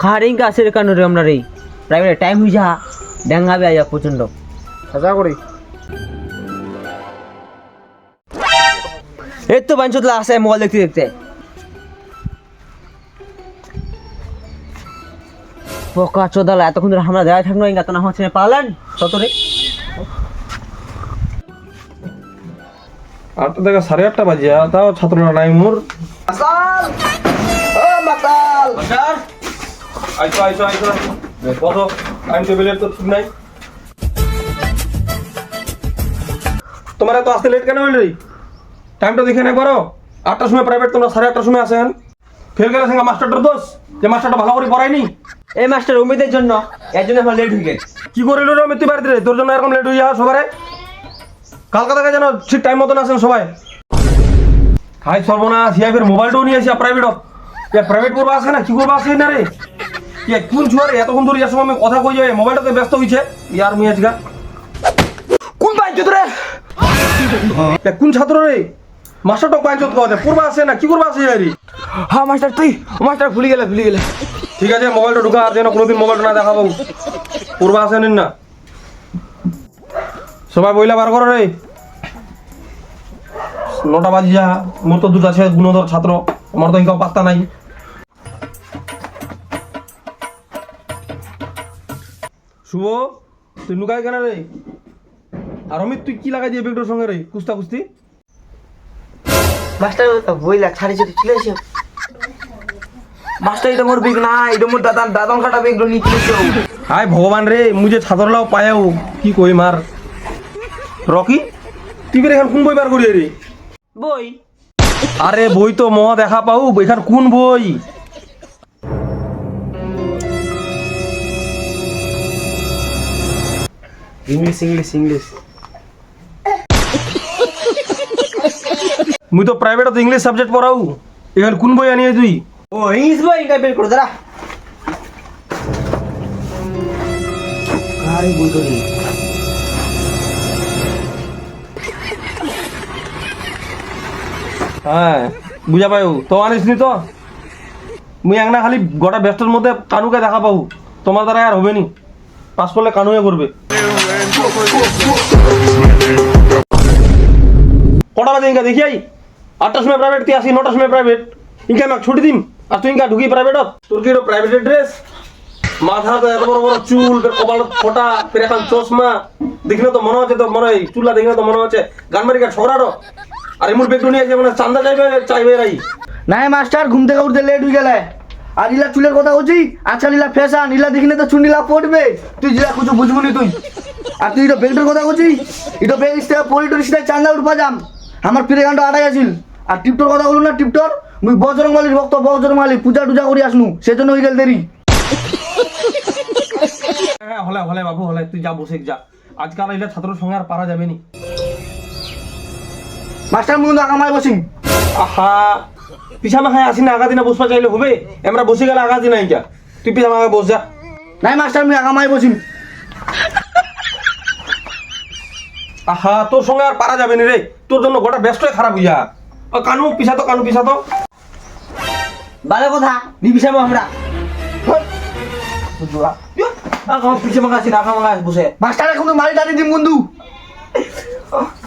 খারিং কাছে কেন রে আমরা রে প্রাইভেট টাইম হই যা ড্যাঙ্গাবে আয়া প্রচন্ড সাজা করি এই তো বাঞ্চতলা আসে মোবাইল দেখতে দেখতে পোকা চোদালা এতক্ষণ ধরে আমরা দেখায় থাকলো ইঙ্গা তো না হচ্ছে পালান তত রে 8টা থেকে 8:30 বাজিয়া তাও ছাত্ররা নাই মোর মাসাল ও মাসাল স্যার আইসো কত টাইম টেবিলের তো ঠিক নাই তোমার এত আসতে লেট কেন হইল রে টাইমটা দেখে নে করো 8টার সময় প্রাইভেট তোমরা 8:30টার সময় আসেন ফেল গেলে সঙ্গে মাস্টারটার দোষ যে মাস্টারটা ভালো করে পড়ায়নি এই মাস্টার উমিদের জন্য এর জন্য আমরা লেট হয়ে গেছে কি করিল রে আমি তুই বাড়িতে রে তোর জন্য এরকম লেট হয়ে যাওয়া সবারে কালকা থেকে যেন ঠিক টাইম মতন আসেন সবাই হাই সর্বনাশ ইয়া ফের মোবাইলটাও নিয়ে আসি প্রাইভেট প্রাইভেট করবা আসে না কি করবা আসে না রে ইয়া কোন ছুয়ারে এতক্ষণ ধরে যার সময় আমি কথা কই যাবে মোবাইলটাতে ব্যস্ত হইছে ইয়ার মুই আজকা কোন পাইছত রে কোন ছাত্র রে মাস্টারটা পাইছত কথা পড়বা আসে না কি করবা আসে রে হ্যাঁ মাস্টার তুই মাস্টার ভুলে গেলে ঠিক আছে মোবাইলটা ঢুকা আর যেন কোনোদিন মোবাইলটা না দেখাবো পড়বা আসে না সবাই বইলা বার করো রে 9টা বাজিয়া মোর তো দুটা আছে গুণধর ছাত্র আমার তো ইনকাম পাত্তা নাই শুভ তুই লুকাই কেন রে আর অমিত তুই কি লাগাই দিয়ে বেগটোর সঙ্গে রে কুস্তা কুস্তি মাস্টার বইলা ছাড়ি চলে চলে এসে মাস্টার এটা মোর বিগ না এটা মোর দাদন কাটা বেগলো নিয়ে চলে এসে হায় ভগবান রে মুঝে ছাত্রলাও পায়াও কি কই মার রকি তুই বের এখন কোন বই বার করি রে বই আরে বই তো মহা দেখা পাও এখান কোন বই ইংলিশ মুই তো প্রাইভেটত ইংলিশ সাবজেক্ট পড়াও এখান কোন বই আনিয়ে তুই ও ইংলিশ বই এটা বের করে দাঁড়া আরে বই করি হ্যাঁ বুঝা পাও তো আনিস নি তো মুই একনা খালি গোটা ব্যস্তর মধ্যে কানুকে দেখা পাও তোমার দ্বারা আর হবে নি পাস করলে কানুয়ে করবে কটা বাজে ইনকা দেখি আই 8টার সময় প্রাইভেট তুই আসি 9টার সময় প্রাইভেট ইনকা আমাকে ছুটি দিম আর তুই ইনকা ঢুকি প্রাইভেটত তোর কি এটা প্রাইভেটের ড্রেস মাথা তো এত বড় বড় চুল কপাল ফোটা ফের এখন চশমা দেখলে তো মনে হচ্ছে তো মনে হয় চুলা দেখলে তো মনে হচ্ছে গানমারি কার ছোড়ারও আর এমন বেগ নিয়ে আছে মানে চান্দা চাইবে রাই নাই মাস্টার ঘুম থেকে উঠতে লেট হয়ে গেলে আর ইলা চুলের কথা বলছি আচ্ছা নীলা ফ্যাশন ইলা দেখিলে তো চুনিলা পড়বে তুই যেটা কিছু বুঝবনি তুই আর তুই এটা বেগটার কথা বলছিস এটা বেগ স্টেপ পলিটোর স্টেপ চান্দা উঠবা যাম আমার ফিরে গানটা আড়াই আছিল আর টিপটর কথা বলুন না টিপটর মুই বজরং মালির ভক্ত বজরং মালি পূজা টুজা করি আসনু সেজন্য হয়ে গেল দেরি হ্যাঁ হলে হলে বাবু হলে তুই যা বসে যা আজকাল এলে ছাত্রের সঙ্গে আর পারা যাবে নি মাস্টার মুই কিন্তু আগামায় বসিং আহা পিছামাখায় আসি না আগা দিনে বসবা চাইলে হবে আমরা বসে গেলে আগা দিন আইকা তুই পিছামাখায় বস যা নাই মাস্টার মুই আগামায় বসিং আহা তোর সঙ্গে আর পারা যাবে নি রে তোর জন্য গোটা ব্যস্তই খারাপ হইয়া ও কানু পিছা তো ভালো কথা নি বিষয় আমরা পিছে মাখা আছি না আগা মাখা বসে মাস্টার এখন মারি দাঁড়িয়ে দিম বন্ধু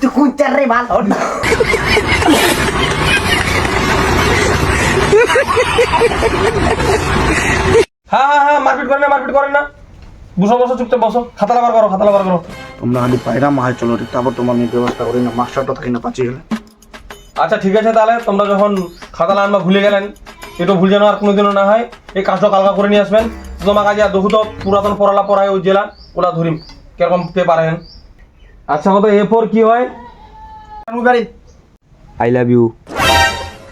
তুই কুচার রে ভালো হ্যাঁ মারপিট করেন না বসো চুপচাপ বসো খাতা লাগার করো তোমরা খালি পায়রা মাহায় চলো রে তারপর তোমার আমি ব্যবস্থা করি না মাস্টারটা থাকি না পাঁচিয়ে গেলে আচ্ছা ঠিক আছে তাহলে তোমরা যখন খাতা আনবা ভুলে গেলেন এটা ভুল যেন আর কোনোদিনও না হয় এই কাজটা কালকা করে নিয়ে আসবেন তোমার কাজে দেখো তো পুরাতন পড়ালা পড়ায় ওই জেলা ওরা ধরিম কিরকম পারেন আচ্ছা কত এরপর কি হয় আই লাভ ইউ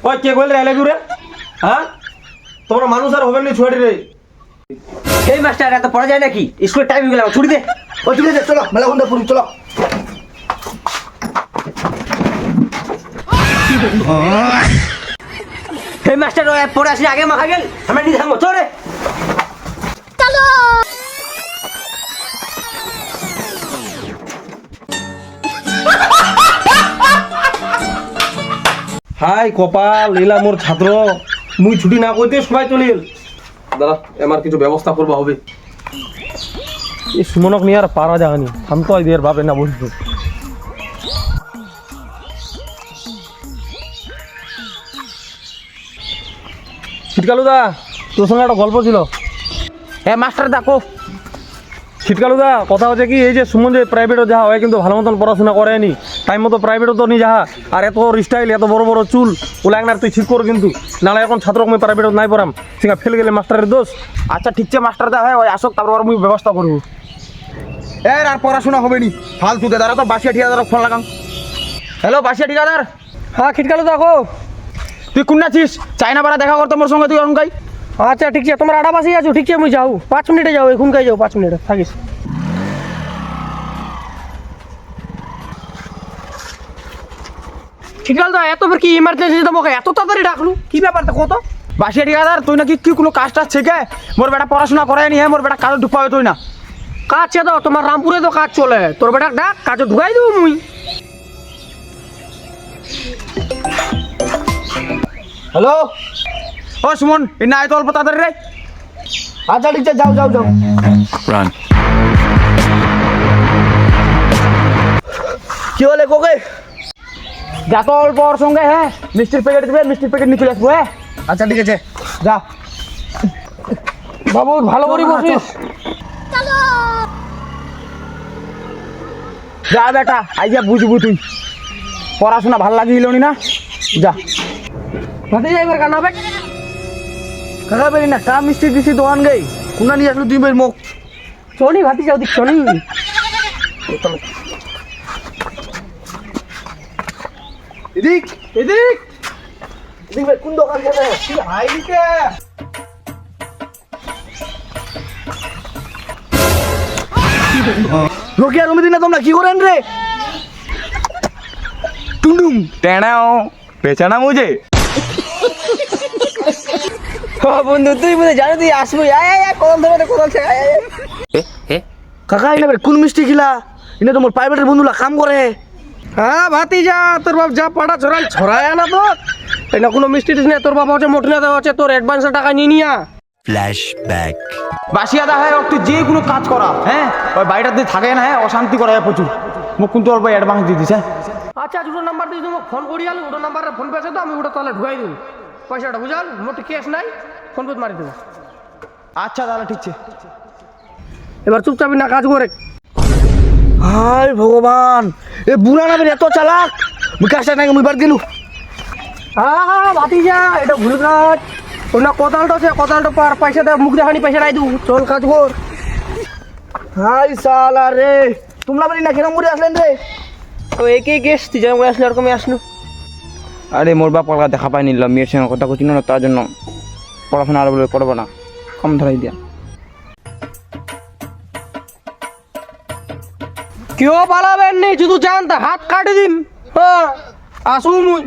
ওই কে কইলে আই লাভ ইউ রে হ্যাঁ তোমরা মানুষ আর হবেন নি ছুটি রে এই মাস্টার এত পড়া যায় নাকি স্কুলের টাইম হয়ে গেল ছুটি দে ও ছুটি দে চলো মেলা ঘন্টা পুরি চলো এই মাস্টার পড়ে আসি আগে মাখা গেল আমরা নিজে থাকবো চলে চলো হাই কপাল এলা মোর ছাত্র মুই ছুটি না কইতে সবাই চলে গেল দাদা আমার কিছু ব্যবস্থা করবো হবে। এই সুমনক নিয়ে আর পারা যায়নি, থামতো এদের ভাবে না বলছো। শীতকালুদা তোর সঙ্গে একটা গল্প ছিল। হ্যাঁ মাস্টার দেখো। শীতকালুদা কথা হচ্ছে কি, এই যে সুমন যে প্রাইভেটও যাওয়া হয় কিন্তু ভালো মতন পড়াশোনা করেনি, টাইম মতো প্রাইভেটও তো নি যাহা, আর এত স্টাইল এত বড় বড় চুল ওলা একবার তুই ঠিক করো কিন্তু, নাহলে এখন ছাত্রকমে প্রাইভেটও নাই পড়াম, সেখানে ফেল গেলে মাস্টারের দোষ। আচ্ছা ঠিক আছে মাস্টার দা, হ্যাঁ ওই আসক তারপর আমি ব্যবস্থা করবো। এর আর পড়াশোনা হবে নি, ফালতু দে দাঁড়া তো বাসিয়া ঠিকাদার ফোন লাগাম। হ্যালো বাসিয়া ঠিকাদার, হ্যাঁ শীতকালু দেখো। তুই কোন আছিস? চাইনা পাড়া দেখা করতো মোর সঙ্গে তুই অনকাই। আচ্ছা ঠিক আছে, তোমার আড়া বাসি আছো, ঠিক আছে আমি যাও 5 মিনিটে যাও, এখনকাই যাও 5 মিনিটে থাকিস। ঠিকাদার দা এত বের কি ইমার্জেন্সি তোমাকে এত তাড়াতাড়ি ডাকলু, কি ব্যাপার তো কত? বাসিয়া ঠিকাদার তুই নাকি কি কোনো কাজ টাজ শেখে? মোর বেটা পড়াশোনা করায়নি, হ্যাঁ মোর বেটা কাজে ঢুকাবে তুই না। কাজ ছে তো তোমার রামপুরে তো কাজ চলে, তোর বেটা ডাক কাজে ঢুকাই দেবো মুই। হ্যালো ও সুমন, এ না এত অল্প তাড়াতাড়ি রে। আচ্ছা ঠিক আছে, যাও যাও যাও। কি বলে কোকে? যা তো অল্প ওর সঙ্গে, হ্যাঁ মিষ্টির প্যাকেট দিবে, মিষ্টির প্যাকেট নিয়ে চলে আসবো। হ্যাঁ আচ্ছা ঠিক আছে, যা বাবু ভালো করে বসিস। যা বেটা, আই যা বুঝবু তুই, পড়াশোনা ভাল লাগিল না, যা। ভাতে যাইবার কানা বে কাকা বেরি না কা মিষ্টি দিছি দোকান গই, কুনা নিয়ে আসলো তুই বের মুখ। চনি ভাতি যাও দিক চনি। এদিক এদিক এদিক ভাই, কোন দোকান থেকে কি হাইলিকে? রোকিয়া রমিদিনা তোমরা কি করেন রে? টুন্ডুম টেনাও পেছানা মুঝে। বন্ধু তুই বুঝে জানো তুই আসবি, আয় আয় আয় কোন ধরে কোন আছে, আয় আয়। কাকা এনে বের কোন মিষ্টি খিলা? এনে তোমার প্রাইভেটের বন্ধুলা কাম করে। হ্যাঁ ভাতি যা, তোর বাপ যা পাড়া ছড়াল ছড়ায় না তো, এটা কোনো মিষ্টি টিস নেই, তোর বাপ হচ্ছে মোটনা দেওয়া হচ্ছে, তোর অ্যাডভান্সের টাকা নিয়ে নিয়া। বাসিয়া দা হ্যাঁ তুই যে কোনো কাজ করা, হ্যাঁ ওই বাড়িটাতে থাকে না, হ্যাঁ অশান্তি করা হয় প্রচুর, মুখ কিন্তু অল্প অ্যাডভান্স দিয়ে দিস। হ্যাঁ আচ্ছা দুটো নাম্বার দিয়ে তোমাকে ফোন করি আলো, ওটা নাম্বারে ফোন পেয়েছে তো আমি ওটা তাহলে ঢুকাই দেবো পয়সাটা, বুঝাল মোটে কেস নাই, ফোন পে মারি দেবো। আচ্ছা তাহলে ঠিক আছে। এবার চুপচাপ না কাজ করে। হাই ভগবান, এ বুড়া না বের এত চালাক, মুই কাজটা নাকি মুই বার দিলু। হ্যাঁ ভাতি যা, এটা ভুল কাজ, ওনা কোদালটা আছে, কোদালটা পার পয়সা দেয়, মুখ দেখানি পয়সা নাই দু, চল কাজ কর। হাই সালা রে, তোমরা বেরি না কিরম করে আসলেন রে? তো একে গেস তুই যেমন আসলে এরকমই আসলো। আরে মোর বাপ কলকা দেখা পাই নিলাম, মেয়ের সঙ্গে কথা করছি না, তার জন্য পড়াশোনা আর বলে করবো না, কম ধরাই দিয়া। কেউ পালাবেন নি, শুধু জানতা হাত কাটে দিন। হ্যাঁ আসু মুই।